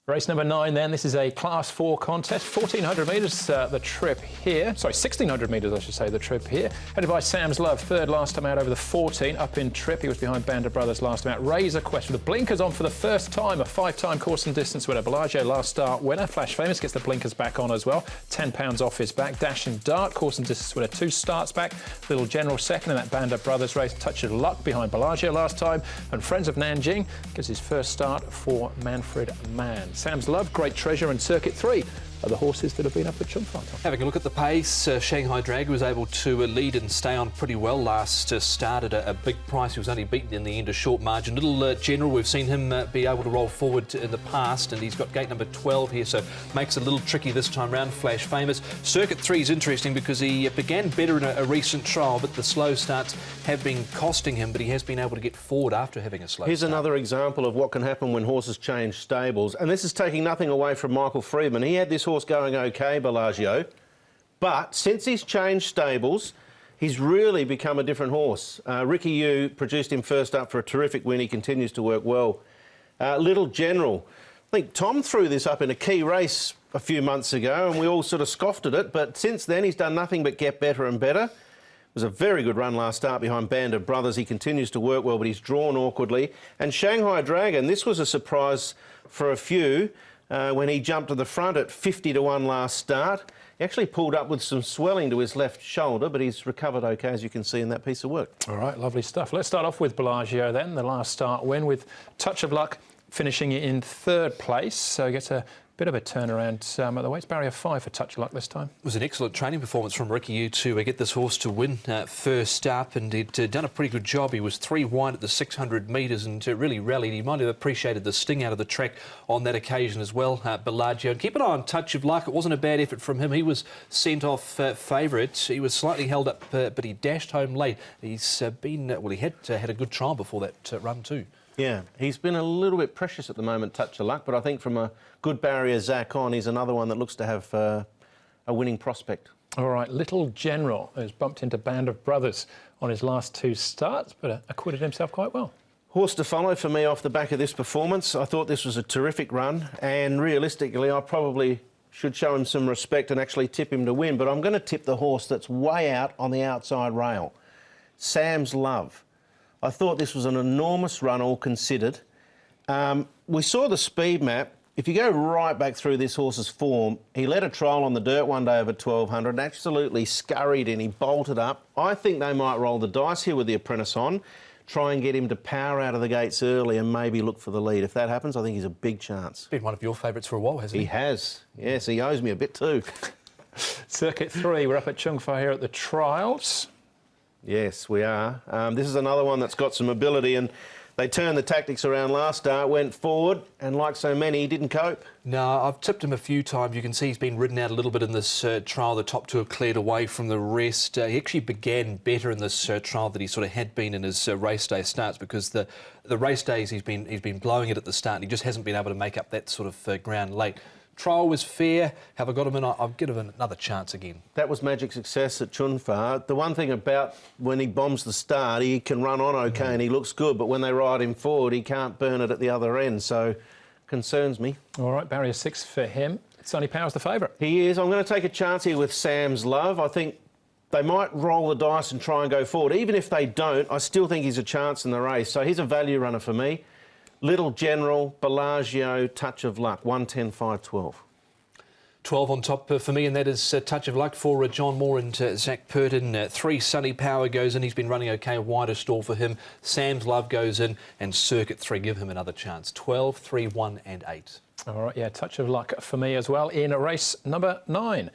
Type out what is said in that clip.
Race number 9 then, this is a Class 4 contest, 1,400 metres the trip here, sorry 1,600 metres I should say the trip here, headed by Sam's Love, third last time out over the 14, up in trip, he was behind Band of Brothers last time out. Razor Quest with the blinkers on for the first time, a 5-time course and distance winner, Bellagio last start winner, Flash Famous gets the blinkers back on as well, £10 off his back, Dash and Dart, course and distance winner, 2 starts back, Little General second in that Band of Brothers race, Touch of Luck behind Bellagio last time, and Friends of Nanjing gives his first start for Manfred Mann. Sam's Love, Great Treasure and Circuit 3 are the horses that have been up at Chung Far. Having a look at the pace, Shanghai Drag was able to lead and stay on pretty well last start at a big price. He was only beaten in the end a short margin. Little General, we've seen him be able to roll forward in the past, and he's got gate number 12 here, so makes it a little tricky this time round. Flash Famous. Circuit 3 is interesting because he began better in a recent trial, but the slow starts have been costing him, but he has been able to get forward after having a slow Here's start. another example of what can happen when horses change stables, and this is taking nothing away from Michael Freedman. He had this horse going okay, Bellagio, but since he's changed stables, he's really become a different horse. Ricky Yu produced him first up for a terrific win. He continues to work well. Little General, I think Tom threw this up in a key race a few months ago and we all sort of scoffed at it, but since then he's done nothing but get better and better. It was a very good run last start behind Band of Brothers. He continues to work well, but he's drawn awkwardly. And Shanghai Dragon, this was a surprise for a few. When he jumped to the front at 50 to 1 last start. He actually pulled up with some swelling to his left shoulder, but he's recovered OK, as you can see in that piece of work. All right, lovely stuff. Let's start off with Bellagio then, the last start win with Touch of Luck finishing in third place. So he gets a bit of a turnaround at the weights barrier 5 for Touch of Luck this time. It was an excellent training performance from Ricky Yu to get this horse to win first up, and he'd done a pretty good job. He was 3 wide at the 600 metres and really rallied. He might have appreciated the sting out of the track on that occasion as well, Bellagio. And keep an eye on Touch of Luck. It wasn't a bad effort from him. He was sent off favourite. He was slightly held up, but he dashed home late. He's been, well, he had a good trial before that run too. Yeah, he's been a little bit precious at the moment, Touch of Luck, but I think from a good barrier Zach on, he's another one that looks to have a winning prospect. All right, Little General has bumped into Band of Brothers on his last 2 starts, but acquitted himself quite well. Horse to follow for me off the back of this performance. I thought this was a terrific run, and realistically, I probably should show him some respect and actually tip him to win, but I'm going to tip the horse that's way out on the outside rail, Sam's Love. I thought this was an enormous run, all considered. We saw the speed map. If you go right back through this horse's form, he led a trial on the dirt one day over 1,200, absolutely scurried in, he bolted up. I think they might roll the dice here with the apprentice on, try and get him to power out of the gates early and maybe look for the lead. If that happens, I think he's a big chance. Been one of your favourites for a while, hasn't he? He has. Yes, he owes me a bit too. Circuit 3, we're up at Chung Far here at the trials. Yes, we are. This is another one that's got some ability, and they turned the tactics around last start, went forward, and like so many, he didn't cope. No, I've tipped him a few times. You can see he's been ridden out a little bit in this trial. The top 2 have cleared away from the rest. He actually began better in this trial than he sort of had been in his race day starts, because the race days he's been blowing it at the start, and he just hasn't been able to make up that sort of ground late. Trial was fair. Have I got him in? I'll give him another chance again. That was magic success at Chung Far. The one thing about when he bombs the start, he can run on OK and he looks good, but when they ride him forward, he can't burn it at the other end, so concerns me. All right, barrier 6 for him. Sonny Power's the favourite. He is. I'm going to take a chance here with Sam's Love. I think they might roll the dice and try and go forward. Even if they don't, I still think he's a chance in the race, so he's a value runner for me. Little General, Bellagio, Touch of Luck, 110, 512. 12 on top for me, and that is Touch of Luck for John Moore and Zach Purton. 3, Sonny Power goes in. He's been running OK, a wider stall for him. Sam's Love goes in, and Circuit 3, give him another chance. 12, 3, 1 and 8. All right, yeah, Touch of Luck for me as well in race number 9.